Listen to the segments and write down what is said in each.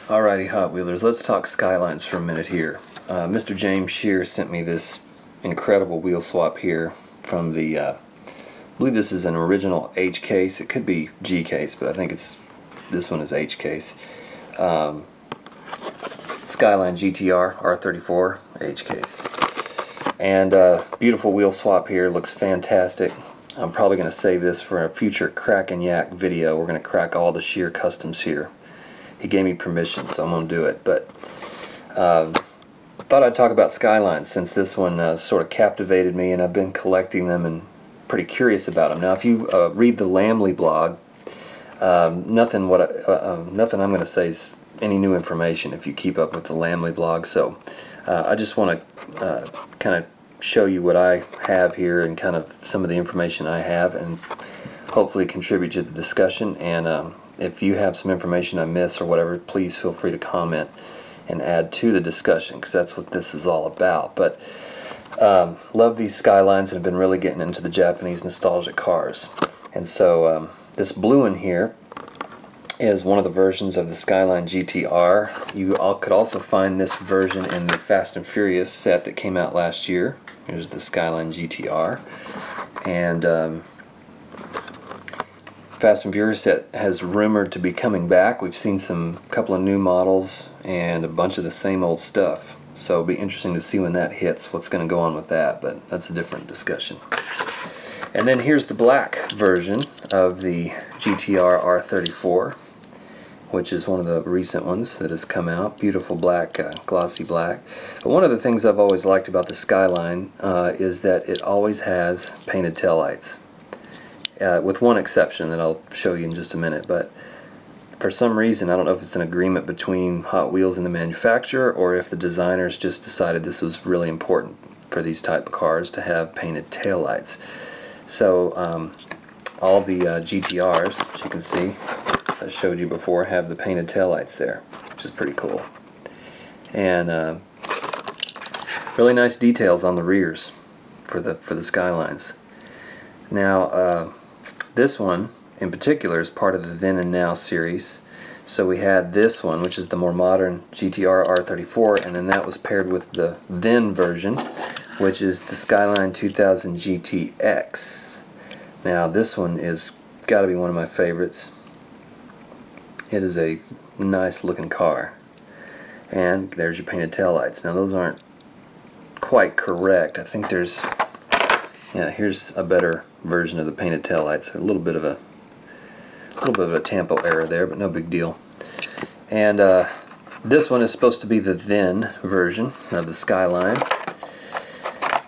Alrighty, Hot Wheelers, let's talk Skylines for a minute here. Mr. James Shear sent me this incredible wheel swap here from the, I believe this is an original H case. It could be G case, but I think this one is H case. Skyline GTR R34 H case. And beautiful wheel swap here, looks fantastic. I'm probably going to save this for a future Crack and Yak video. We're going to crack all the Shear customs here. He gave me permission, so I'm going to do it. But thought I'd talk about Skylines since this one sort of captivated me, and I've been collecting them and pretty curious about them. Now, if you read the Lamley blog, nothing I'm going to say is any new information if you keep up with the Lamley blog. So I just want to kind of show you what I have here and kind of some of the information I have, and hopefully contribute to the discussion. And if you have some information I miss or whatever, please feel free to comment and add to the discussion, because that's what this is all about. But love these Skylines and have been really getting into the Japanese nostalgic cars. And so this blue one here is one of the versions of the Skyline GTR. You could also find this version in the Fast and Furious set that came out last year. Here's the Skyline GTR. And Fast and Furious set has rumored to be coming back. We've seen some couple of new models and a bunch of the same old stuff. So it'll be interesting to see when that hits what's going to go on with that, but that's a different discussion. And then here's the black version of the GTR R34, which is one of the recent ones that has come out. Beautiful black, glossy black. But one of the things I've always liked about the Skyline is that it always has painted taillights. With one exception that I'll show you in just a minute, but for some reason, I don't know if it's an agreement between Hot Wheels and the manufacturer, or if the designers just decided this was really important for these type of cars to have painted taillights. So all the GTRs, as you can see, as I showed you before, have the painted taillights there, which is pretty cool. And really nice details on the rears for the Skylines. Now, this one in particular is part of the Then and Now series. So we had this one, which is the more modern GTR R34, and then that was paired with the then version, which is the Skyline 2000 GTX. Now this one is got to be one of my favorites. It is a nice looking car. And there's your painted taillights. Now those aren't quite correct. I think there's, yeah, here's a better version of the painted taillights. A little bit of a tampo error there, but no big deal. And this one is supposed to be the then version of the Skyline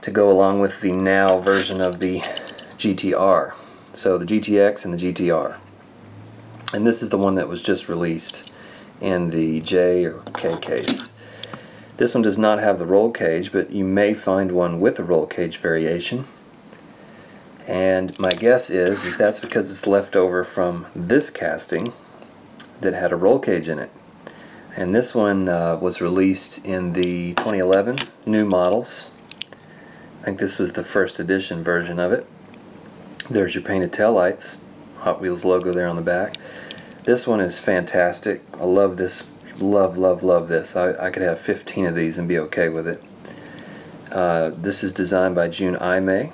to go along with the now version of the GTR. So the GTX and the GTR. And this is the one that was just released in the J or K case. This one does not have the roll cage, but you may find one with the roll cage variation. And my guess is that's because it's left over from this casting that had a roll cage in it. And this one was released in the 2011 new models. I think this was the first edition version of it. There's your painted taillights, Hot Wheels logo there on the back. This one is fantastic. I love this. Love this. I could have 15 of these and be okay with it. This is designed by Jun Aimei,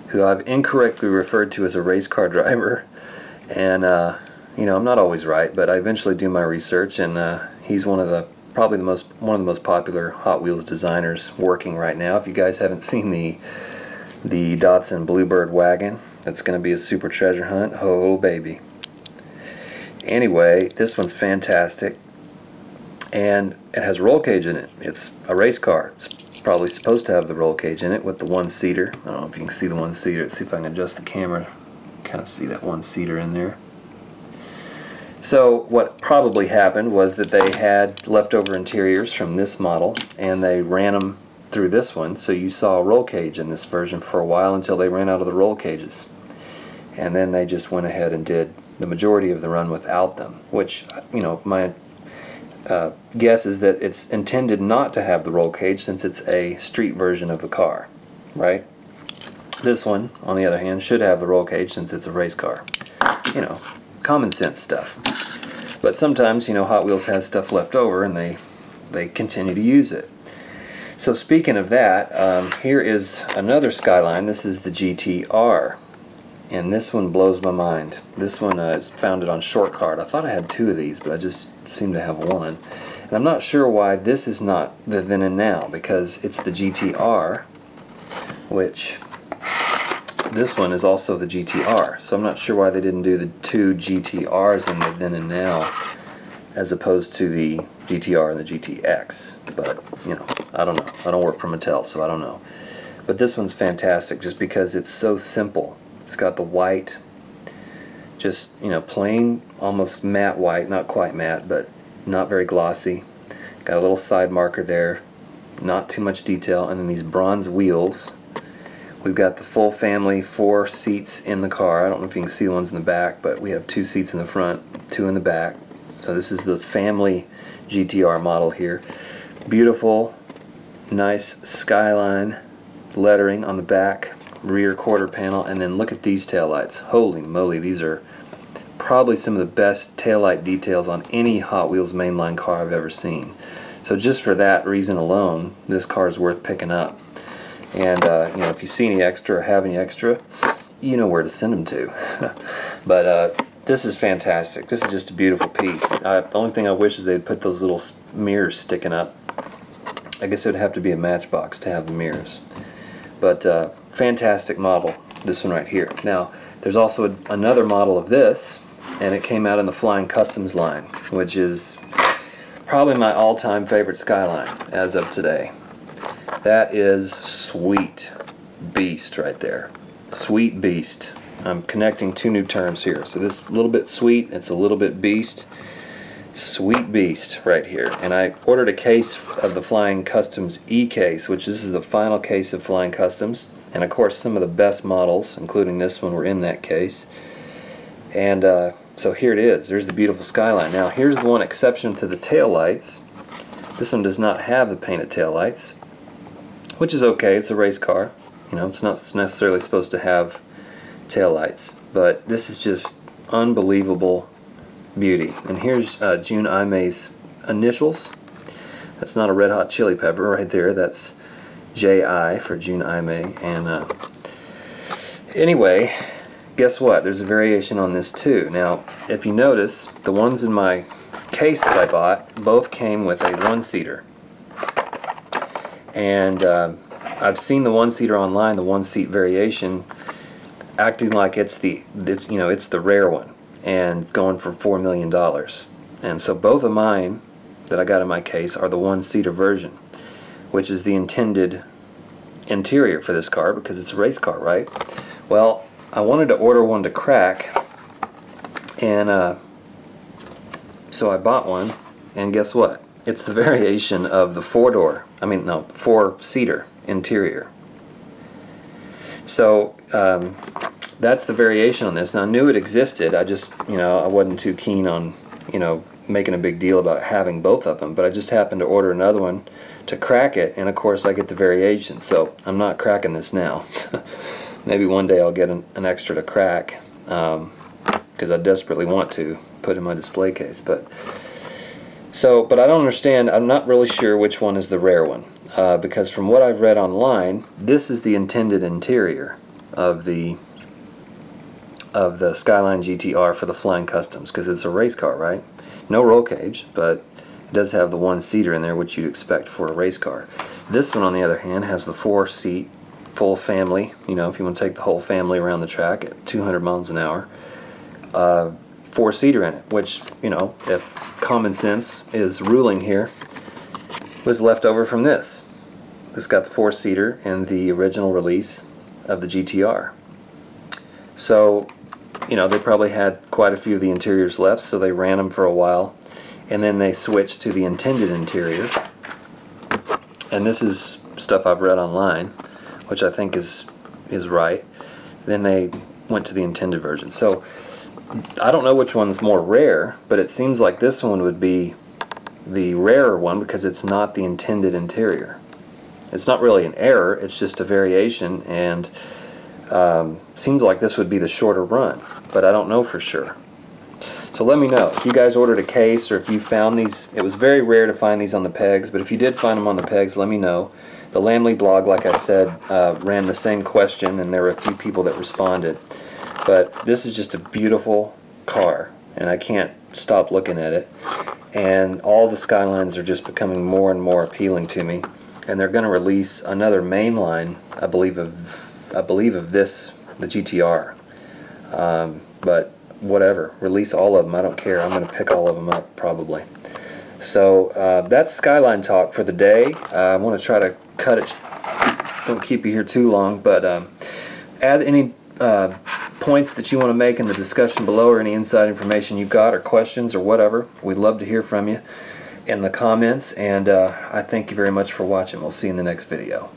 who I've incorrectly referred to as a race car driver. And you know, I'm not always right, but I eventually do my research, and he's one of the most popular Hot Wheels designers working right now. If you guys haven't seen the Datsun Bluebird wagon, that's going to be a super treasure hunt. Ho baby. Anyway, this one's fantastic, and it has a roll cage in it. It's a race car. It's probably supposed to have the roll cage in it with the one-seater. I don't know if you can see the one-seater. Let's see if I can adjust the camera. Kind of see that one-seater in there. So what probably happened was that they had leftover interiors from this model, and they ran them through this one. So you saw a roll cage in this version for a while until they ran out of the roll cages. And then they just went ahead and did the majority of the run without them, which, you know, my guess is that it's intended not to have the roll cage since it's a street version of the car, right? This one, on the other hand, should have the roll cage since it's a race car. You know, common sense stuff. But sometimes, you know, Hot Wheels has stuff left over and they continue to use it. So speaking of that, here is another Skyline. This is the GTR. And this one blows my mind. This one is founded on short card. I thought I had two of these, but I just seem to have one. And I'm not sure why this is not the then and now, because it's the GTR, which this one is also the GTR. So I'm not sure why they didn't do the two GTRs in the then and now as opposed to the GTR and the GTX. But, you know, I don't know. I don't work for Mattel, so I don't know. But this one's fantastic just because it's so simple. It's got the white, just, you know, plain, almost matte white, not quite matte, but not very glossy. Got a little side marker there, not too much detail, and then these bronze wheels. We've got the full family, 4 seats in the car. I don't know if you can see the ones in the back, but we have 2 seats in the front, 2 in the back. So this is the family GTR model here. Beautiful, nice Skyline lettering on the back, rear quarter panel, and then look at these taillights. Holy moly, these are probably some of the best taillight details on any Hot Wheels mainline car I've ever seen. So just for that reason alone, this car is worth picking up. And you know, if you see any extra or have any extra, you know where to send them to. But this is fantastic. This is just a beautiful piece. The only thing I wish is they'd put those little mirrors sticking up. I guess it would have to be a Matchbox to have the mirrors. But fantastic model, this one right here. Now, there's also another model of this, and it came out in the Flying Customs line, which is probably my all-time favorite Skyline as of today. That is sweet beast right there. Sweet beast. I'm connecting 2 new terms here. So this little bit sweet, it's a little bit beast. Sweet beast right here. And I ordered a case of the Flying Customs E-case, which this is the final case of Flying Customs. And of course some of the best models, including this one, were in that case. And so here it is. There's the beautiful Skyline. Now here's the one exception to the tail lights. This one does not have the painted tail lights, which is okay. It's a race car. You know, it's not necessarily supposed to have tail lights. But this is just unbelievable beauty. And here's June Imei's initials. That's not a Red Hot Chili Pepper right there. That's J.I. for June Imei. And anyway, guess what? There's a variation on this too. Now, if you notice, the ones in my case that I bought both came with a one-seater. And I've seen the one-seater online, the one-seat variation, acting like it's the rare one and going for $4 million. And so both of mine that I got in my case are the one-seater version, which is the intended interior for this car because it's a race car, right? Well, I wanted to order one to crack, and so I bought one, and guess what? It's the variation of the four-seater interior. So that's the variation on this. Now I knew it existed. I just, I wasn't too keen on, making a big deal about having both of them. But I just happened to order another one to crack it, and of course I get the variation. So I'm not cracking this now. Maybe one day I'll get an extra to crack because I desperately want to put in my display case. But I don't understand. I'm not really sure which one is the rare one because from what I've read online, this is the intended interior of the Skyline GTR for the Flying Customs because it's a race car, right? No roll cage, but it does have the one-seater in there, which you'd expect for a race car. This one, on the other hand, has the 4-seat full family, if you want to take the whole family around the track at 200 miles an hour, 4-seater in it, which, if common sense is ruling here, was left over from this. This got the 4-seater in the original release of the GTR. So, they probably had quite a few of the interiors left, so they ran them for a while, and then they switched to the intended interior. And this is stuff I've read online, which I think is right. Then they went to the intended version. So I don't know which one's more rare, but it seems like this one would be the rarer one because it's not the intended interior. It's not really an error, it's just a variation, and seems like this would be the shorter run, but I don't know for sure. So let me know if you guys ordered a case or if you found these. It was very rare to find these on the pegs, but if you did find them on the pegs, let me know. The Lamley blog, like I said, ran the same question, and there were a few people that responded. But this is just a beautiful car, and I can't stop looking at it. And all the Skylines are just becoming more and more appealing to me. And they're going to release another main line, I believe of this, the GTR. But whatever, release all of them. I don't care. I'm going to pick all of them up probably. So that's Skyline talk for the day. I want to try to cut it. Don't keep you here too long, but add any points that you want to make in the discussion below, or any inside information you got, or questions, or whatever. We'd love to hear from you in the comments, and I thank you very much for watching. We'll see you in the next video.